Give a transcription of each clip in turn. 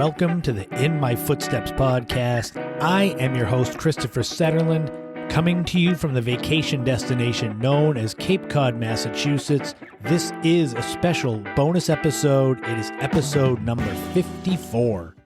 welcome to the In My Footsteps podcast. I am your host, Christopher Setterland, coming to you from the vacation destination known as Cape Cod, Massachusetts. This is a special bonus episode. It is episode number 54.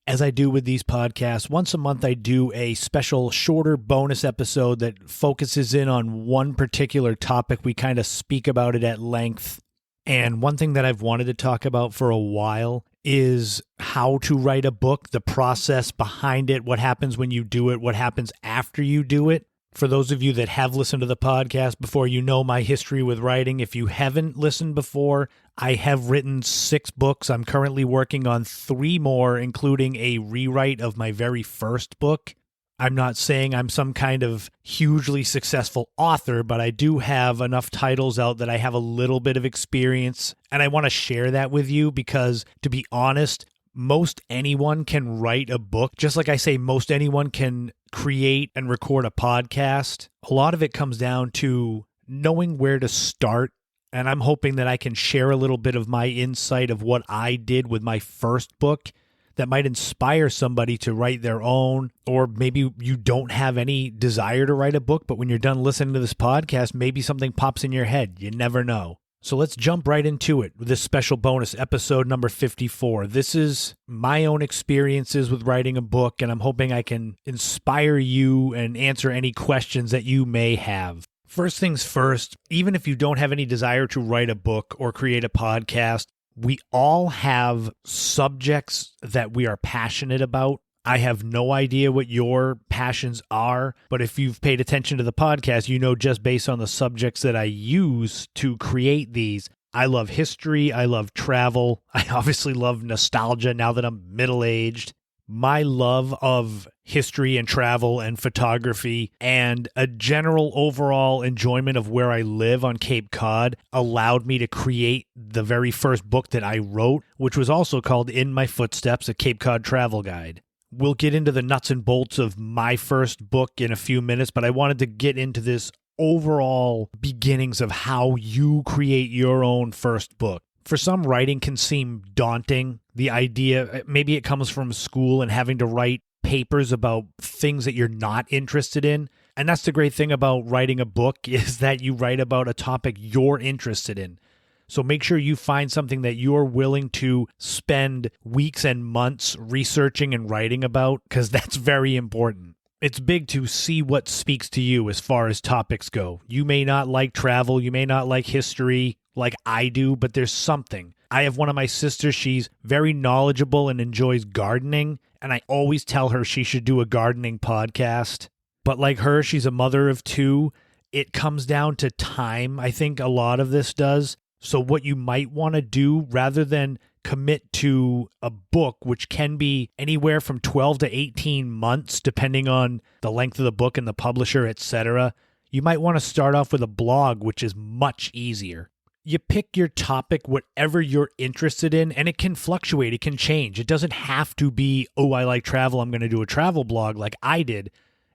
As I do with these podcasts, once a month I do a special shorter bonus episode that focuses in on one particular topic. We kind of speak about it at length. And one thing that I've wanted to talk about for a while is how to write a book, the process behind it, what happens when you do it, what happens after you do it. For those of you that have listened to the podcast before, you know my history with writing. If you haven't listened before, I have written 6 books. I'm currently working on 3 more, including a rewrite of my very first book. I'm not saying I'm some kind of hugely successful author, but I do have enough titles out that I have a little bit of experience, and I want to share that with you because, to be honest, most anyone can write a book. Just like I say, most anyone can create and record a podcast. A lot of it comes down to knowing where to start, and I'm hoping that I can share a little bit of my insight of what I did with my first book that might inspire somebody to write their own, or maybe you don't have any desire to write a book, but when you're done listening to this podcast, maybe something pops in your head. You never know. So let's jump right into it with this special bonus episode number 54. This is my own experiences with writing a book, and I'm hoping I can inspire you and answer any questions that you may have. First things first, even if you don't have any desire to write a book or create a podcast, we all have subjects that we are passionate about. I have no idea what your passions are, but if you've paid attention to the podcast, you know just based on the subjects that I use to create these, I love history, I love travel, I obviously love nostalgia now that I'm middle-aged. My love of history and travel and photography and a general overall enjoyment of where I live on Cape Cod allowed me to create the very first book that I wrote, which was also called In My Footsteps, a Cape Cod travel guide. We'll get into the nuts and bolts of my first book in a few minutes, but I wanted to get into this overall beginnings of how you create your own first book. For some, writing can seem daunting. The idea, maybe it comes from school and having to write papers about things that you're not interested in. And that's the great thing about writing a book is that you write about a topic you're interested in. So make sure you find something that you're willing to spend weeks and months researching and writing about, because that's very important. It's big to see what speaks to you as far as topics go. You may not like travel, you may not like history like I do, but there's something. I have one of my sisters, she's very knowledgeable and enjoys gardening, and I always tell her she should do a gardening podcast. But like her, she's a mother of 2. It comes down to time, I think a lot of this does. So what you might want to do, rather than commit to a book, which can be anywhere from 12 to 18 months, depending on the length of the book and the publisher, etc., you might want to start off with a blog, which is much easier. You pick your topic, whatever you're interested in, and it can fluctuate. It can change. It doesn't have to be, oh, I like travel, I'm going to do a travel blog like I did.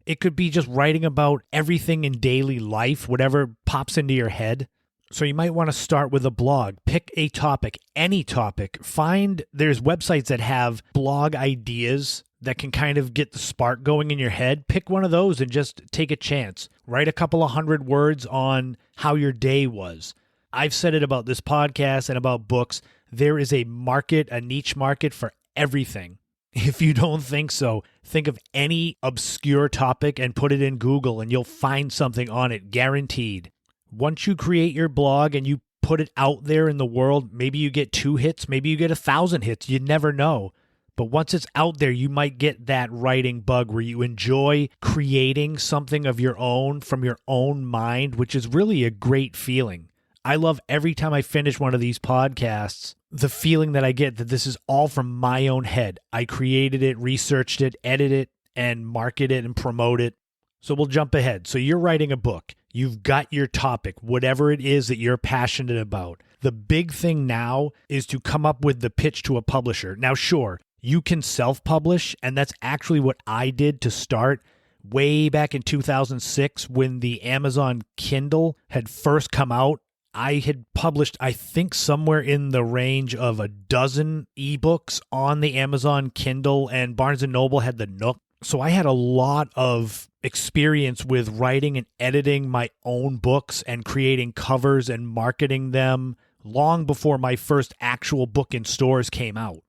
It could be just writing about everything in daily life, whatever pops into your head. So you might want to start with a blog. Pick a topic, any topic. There's websites that have blog ideas that can kind of get the spark going in your head. Pick one of those and just take a chance. Write a couple of 100 words on how your day was. I've said it about this podcast and about books. There is a market, a niche market for everything. If you don't think so, think of any obscure topic and put it in Google and you'll find something on it, guaranteed. Once you create your blog and you put it out there in the world, maybe you get 2 hits, maybe you get 1,000 hits, you never know. But once it's out there, you might get that writing bug where you enjoy creating something of your own from your own mind, which is really a great feeling. I love every time I finish one of these podcasts, the feeling that I get that this is all from my own head. I created it, researched it, edited it, and market it and promote it. So we'll jump ahead. So you're writing a book. You've got your topic, whatever it is that you're passionate about. The big thing now is to come up with the pitch to a publisher. Now, sure, you can self-publish, and that's actually what I did to start way back in 2006 when the Amazon Kindle had first come out. I had published, I think, somewhere in the range of a dozen ebooks on the Amazon Kindle, and Barnes & Noble had the Nook. So I had a lot of experience with writing and editing my own books and creating covers and marketing them long before my first actual book in stores came out.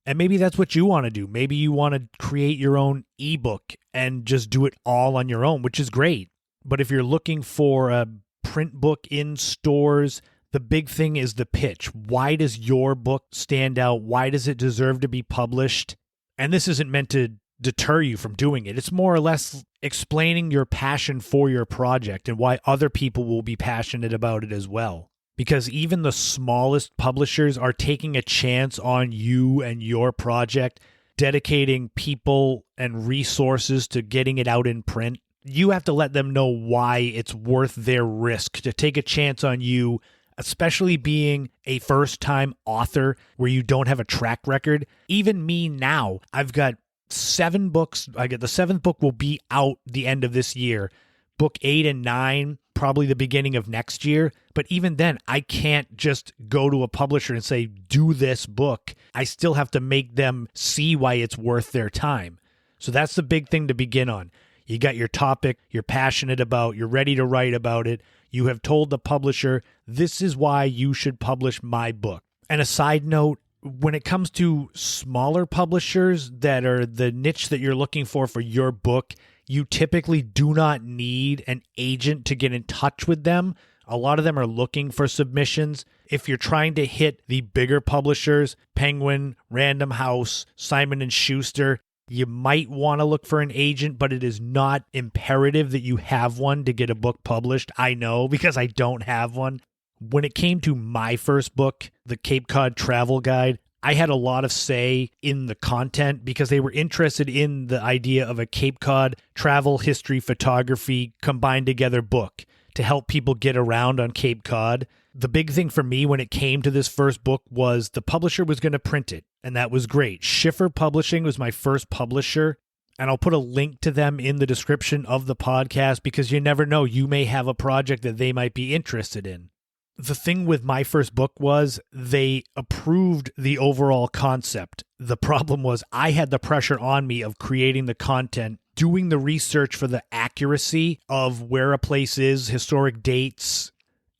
And maybe that's what you want to do. Maybe you want to create your own ebook and just do it all on your own, which is great. But if you're looking for a print book in stores, the big thing is the pitch. Why does your book stand out? Why does it deserve to be published? And this isn't meant to deter you from doing it. It's more or less explaining your passion for your project and why other people will be passionate about it as well. Because even the smallest publishers are taking a chance on you and your project, dedicating people and resources to getting it out in print. You have to let them know why it's worth their risk to take a chance on you, especially being a first-time author where you don't have a track record. Even me now, I've got 7 books. The 7th book will be out the end of this year. Book 8 and 9, probably the beginning of next year. But even then, I can't just go to a publisher and say, do this book. I still have to make them see why it's worth their time. So that's the big thing to begin on. You got your topic, you're passionate about, you're ready to write about it. You have told the publisher, this is why you should publish my book. And a side note, when it comes to smaller publishers that are the niche that you're looking for your book, you typically do not need an agent to get in touch with them. A lot of them are looking for submissions. If you're trying to hit the bigger publishers, Penguin, Random House, Simon & Schuster, you might want to look for an agent, but it is not imperative that you have one to get a book published. I know because I don't have one. When it came to my first book, the Cape Cod Travel Guide, I had a lot of say in the content because they were interested in the idea of a Cape Cod travel history photography combined together book to help people get around on Cape Cod. The big thing for me when it came to this first book was the publisher was going to print it, and that was great. Schiffer Publishing was my first publisher, and I'll put a link to them in the description of the podcast because you never know, you may have a project that they might be interested in. The thing with my first book was they approved the overall concept. The problem was I had the pressure on me of creating the content, doing the research for the accuracy of where a place is, historic dates.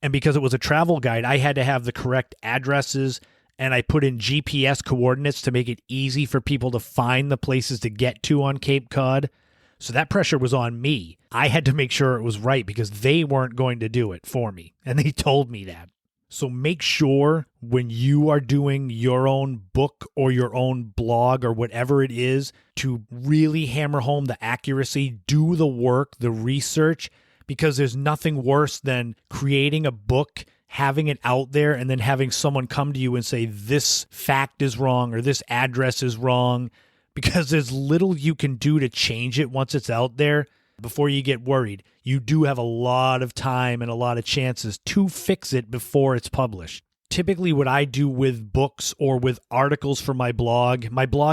And because it was a travel guide, I had to have the correct addresses, and I put in GPS coordinates to make it easy for people to find the places to get to on Cape Cod. So that pressure was on me. I had to make sure it was right because they weren't going to do it for me, and they told me that. So make sure when you are doing your own book or your own blog or whatever it is to really hammer home the accuracy, do the work, the research, because there's nothing worse than creating a book, having it out there, and then having someone come to you and say, this fact is wrong or this address is wrong, because there's little you can do to change it once it's out there before you get worried. You do have a lot of time and a lot of chances to fix it before it's published. Typically what I do with books or with articles for my blog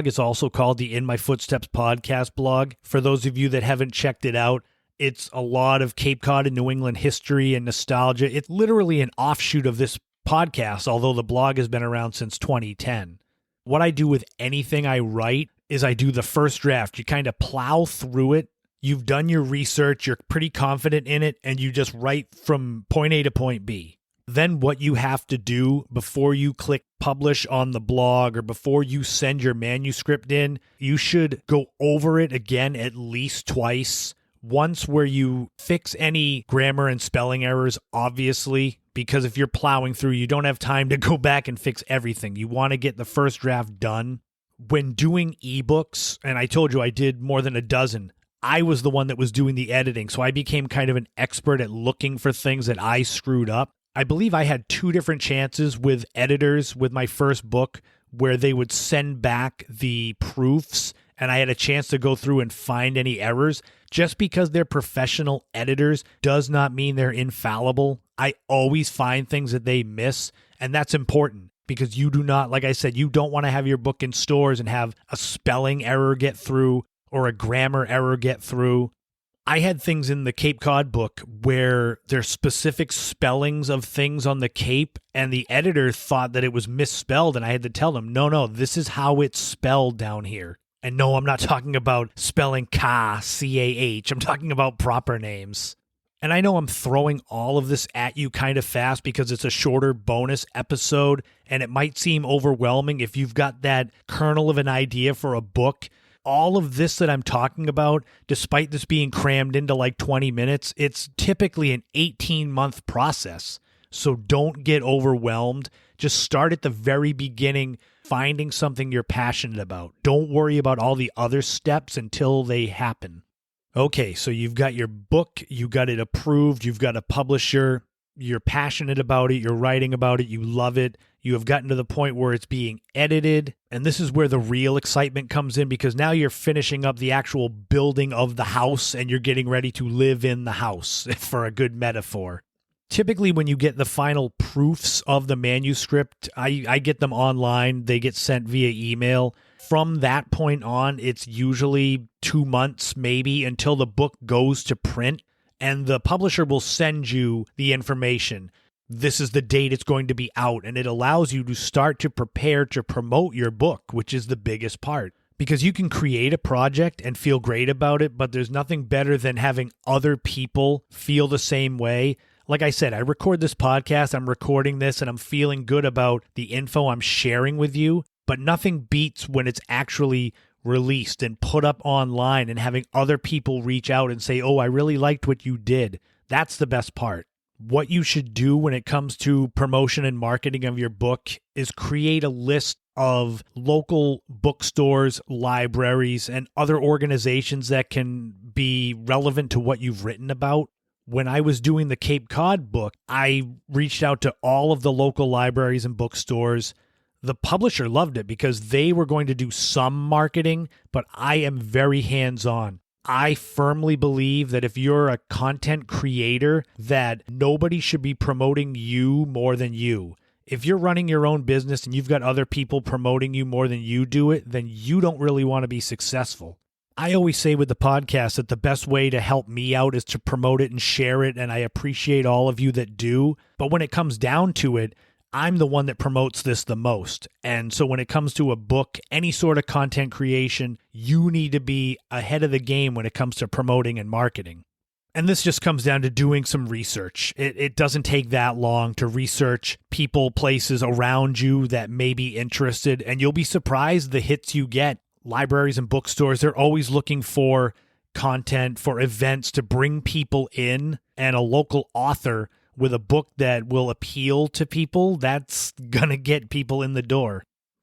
is also called the In My Footsteps podcast blog. For those of you that haven't checked it out, it's a lot of Cape Cod and New England history and nostalgia. It's literally an offshoot of this podcast, although the blog has been around since 2010. What I do with anything I write is I do the first draft. You kind of plow through it. You've done your research. You're pretty confident in it, and you just write from point A to point B. Then what you have to do before you click publish on the blog or before you send your manuscript in, you should go over it again at least twice. Once where you fix any grammar and spelling errors, obviously, because if you're plowing through, you don't have time to go back and fix everything. You want to get the first draft done. When doing ebooks, and I told you I did more than a dozen, I was the one that was doing the editing, so I became kind of an expert at looking for things that I screwed up. I believe I had 2 different chances with editors with my first book where they would send back the proofs, and I had a chance to go through and find any errors. Just because they're professional editors does not mean they're infallible. I always find things that they miss, and that's important because you do not, like I said, you don't want to have your book in stores and have a spelling error get through or a grammar error get through. I had things in the Cape Cod book where there's specific spellings of things on the Cape, and the editor thought that it was misspelled, and I had to tell them, no, this is how it's spelled down here. And no, I'm not talking about spelling Ka, C-A-H. I'm talking about proper names. And I know I'm throwing all of this at you kind of fast because it's a shorter bonus episode, and it might seem overwhelming if you've got that kernel of an idea for a book. All of this that I'm talking about, despite this being crammed into like 20 minutes, it's typically an 18-month process. So don't get overwhelmed. Just start at the very beginning, finding something you're passionate about. Don't worry about all the other steps until they happen. Okay, so you've got your book, you got it approved, you've got a publisher, you're passionate about it, you're writing about it, you love it. You have gotten to the point where it's being edited, and this is where the real excitement comes in because now you're finishing up the actual building of the house and you're getting ready to live in the house, for a good metaphor. Typically, when you get the final proofs of the manuscript, I get them online. They get sent via email. From that point on, it's usually 2 months, maybe, until the book goes to print, and the publisher will send you the information. This is the date it's going to be out, and it allows you to start to prepare to promote your book, which is the biggest part. Because you can create a project and feel great about it, but there's nothing better than having other people feel the same way. Like I said, I record this podcast, I'm recording this, and I'm feeling good about the info I'm sharing with you, but nothing beats when it's actually released and put up online and having other people reach out and say, oh, I really liked what you did. That's the best part. What you should do when it comes to promotion and marketing of your book is create a list of local bookstores, libraries, and other organizations that can be relevant to what you've written about. When I was doing the Cape Cod book, I reached out to all of the local libraries and bookstores. The publisher loved it because they were going to do some marketing, but I am very hands-on. I firmly believe that if you're a content creator, that nobody should be promoting you more than you. If you're running your own business and you've got other people promoting you more than you do it, then you don't really want to be successful. I always say with the podcast that the best way to help me out is to promote it and share it, and I appreciate all of you that do. But when it comes down to it, I'm the one that promotes this the most. And so when it comes to a book, any sort of content creation, you need to be ahead of the game when it comes to promoting and marketing. And this just comes down to doing some research. It doesn't take that long to research people, places around you that may be interested, and you'll be surprised the hits you get. Libraries and bookstores, they're always looking for content, for events to bring people in, and a local author with a book that will appeal to people, that's going to get people in the door.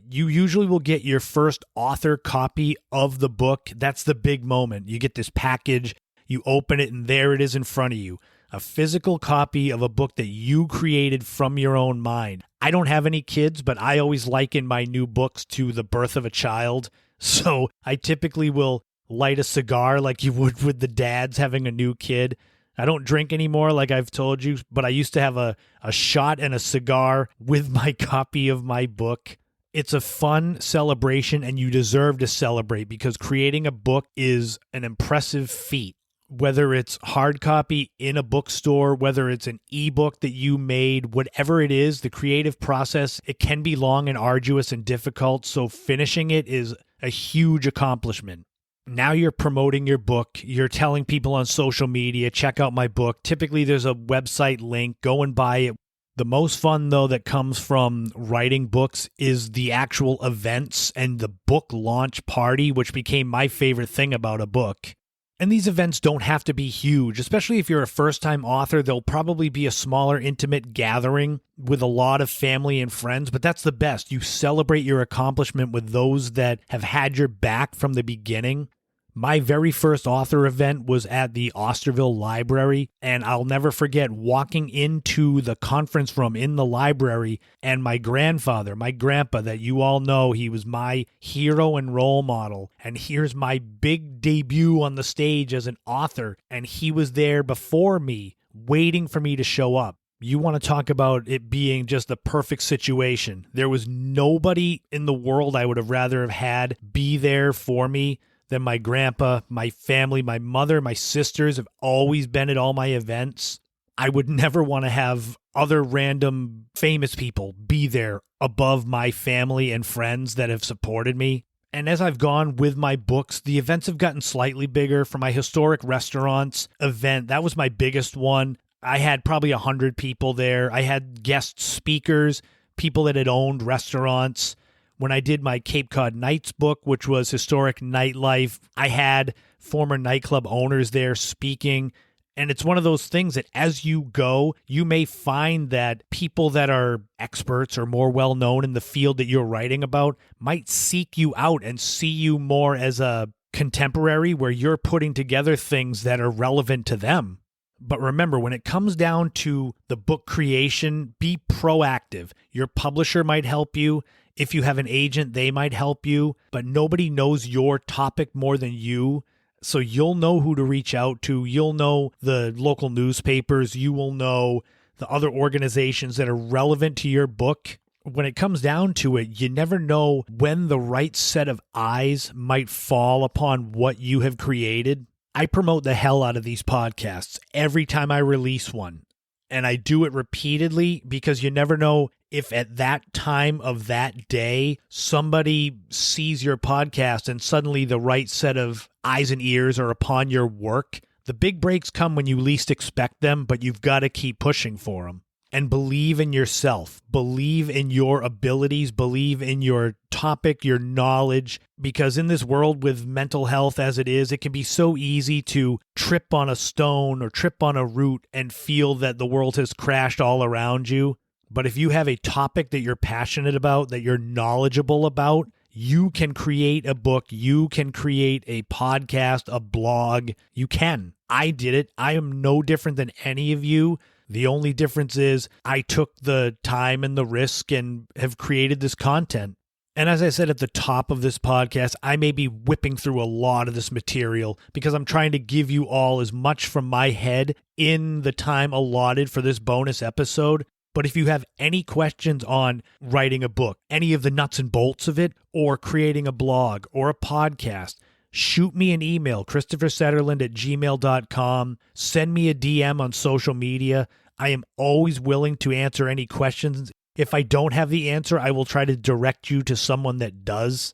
You usually will get your first author copy of the book. That's the big moment. You get this package, you open it, and there it is in front of you. A physical copy of a book that you created from your own mind. I don't have any kids, but I always liken my new books to the birth of a child. So I typically will light a cigar like you would with the dads having a new kid. I don't drink anymore, like I've told you, but I used to have a shot and a cigar with my copy of my book. It's a fun celebration, and you deserve to celebrate because creating a book is an impressive feat. Whether it's hard copy in a bookstore, whether it's an ebook that you made, whatever it is, the creative process, it can be long and arduous and difficult, so finishing it is a huge accomplishment. Now you're promoting your book. You're telling people on social media, check out my book. Typically, there's a website link. Go and buy it. The most fun, though, that comes from writing books is the actual events and the book launch party, which became my favorite thing about a book. And these events don't have to be huge, especially if you're a first-time author. They'll probably be a smaller, intimate gathering with a lot of family and friends, but that's the best. You celebrate your accomplishment with those that have had your back from the beginning. My very first author event was at the Osterville Library, and I'll never forget walking into the conference room in the library, and my grandfather, my grandpa that you all know, he was my hero and role model, and here's my big debut on the stage as an author, and he was there before me, waiting for me to show up. You want to talk about it being just the perfect situation. There was nobody in the world I would have rather have had be there for me than my grandpa, my family, my mother, my sisters have always been at all my events. I would never want to have other random famous people be there above my family and friends that have supported me. And as I've gone with my books, the events have gotten slightly bigger. For my historic restaurants event, that was my biggest one. I had probably 100 people there. I had guest speakers, people that had owned restaurants. When I did my Cape Cod Nights book, which was historic nightlife, I had former nightclub owners there speaking. And it's one of those things that as you go, you may find that people that are experts or more well-known in the field that you're writing about might seek you out and see you more as a contemporary where you're putting together things that are relevant to them. But remember, when it comes down to the book creation, be proactive. Your publisher might help you. If you have an agent, they might help you. But nobody knows your topic more than you. So you'll know who to reach out to. You'll know the local newspapers. You will know the other organizations that are relevant to your book. When it comes down to it, you never know when the right set of eyes might fall upon what you have created. I promote the hell out of these podcasts every time I release one. And I do it repeatedly because you never know if at that time of that day, somebody sees your podcast and suddenly the right set of eyes and ears are upon your work. The big breaks come when you least expect them, but you've got to keep pushing for them. And believe in yourself. Believe in your abilities. Believe in your topic, your knowledge. Because in this world with mental health as it is, it can be so easy to trip on a stone or trip on a root and feel that the world has crashed all around you. But if you have a topic that you're passionate about, that you're knowledgeable about, you can create a book. You can create a podcast, a blog. You can. I did it. I am no different than any of you. The only difference is I took the time and the risk and have created this content. And as I said at the top of this podcast, I may be whipping through a lot of this material because I'm trying to give you all as much from my head in the time allotted for this bonus episode. But if you have any questions on writing a book, any of the nuts and bolts of it, or creating a blog or a podcast, shoot me an email, christophersetterland@gmail.com. Send me a DM on social media. I am always willing to answer any questions. If I don't have the answer, I will try to direct you to someone that does.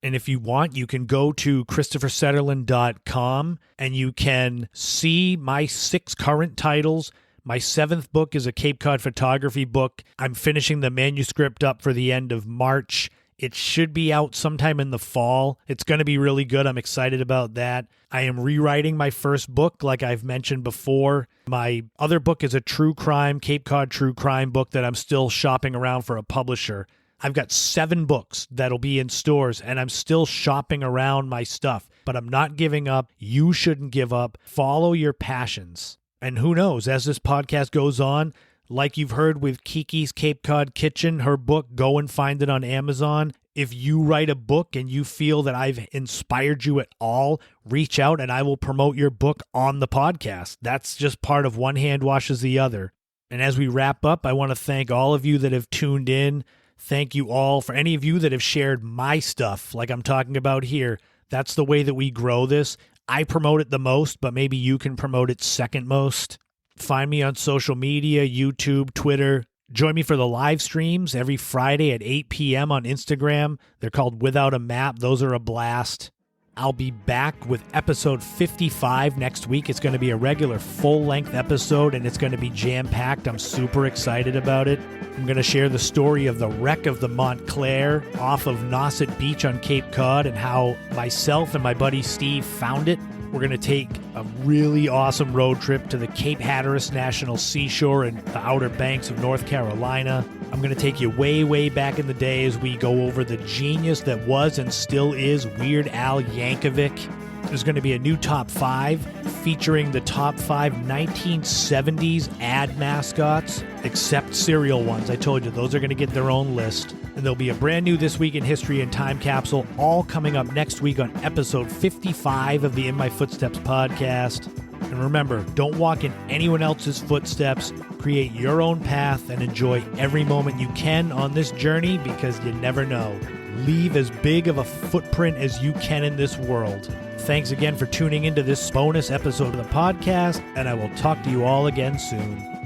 And if you want, you can go to christophersetterland.com and you can see my 6 current titles. My 7th book is a Cape Cod photography book. I'm finishing the manuscript up for the end of March. It should be out sometime in the fall. It's going to be really good. I'm excited about that. I am rewriting my first book, like I've mentioned before. My other book is a true crime, Cape Cod true crime book that I'm still shopping around for a publisher. I've got 7 books that'll be in stores, and I'm still shopping around my stuff. But I'm not giving up. You shouldn't give up. Follow your passions. And who knows, as this podcast goes on, like you've heard with Kiki's Cape Cod Kitchen, her book, go and find it on Amazon. If you write a book and you feel that I've inspired you at all, reach out and I will promote your book on the podcast. That's just part of one hand washes the other. And as we wrap up, I want to thank all of you that have tuned in. Thank you all for any of you that have shared my stuff like I'm talking about here. That's the way that we grow this. I promote it the most, but maybe you can promote it second most. Find me on social media, YouTube, Twitter. Join me for the live streams every Friday at 8 p.m. on Instagram. They're called Without a Map. Those are a blast. I'll be back with episode 55 next week. It's going to be a regular full-length episode, and it's going to be jam-packed. I'm super excited about it. I'm going to share the story of the wreck of the Montclair off of Nauset Beach on Cape Cod and how myself and my buddy Steve found it. We're going to take a really awesome road trip to the Cape Hatteras National Seashore and the Outer Banks of North Carolina. I'm going to take you way, way back in the day as we go over the genius that was and still is Weird Al Yankovic. There's going to be a new top 5 featuring the top 5 1970s ad mascots, except cereal ones. I told you, those are going to get their own list. And there'll be a brand new This Week in History and Time Capsule, all coming up next week on episode 55 of the In My Footsteps podcast. And remember, don't walk in anyone else's footsteps. Create your own path and enjoy every moment you can on this journey because you never know. Leave as big of a footprint as you can in this world. Thanks again for tuning into this bonus episode of the podcast, and I will talk to you all again soon.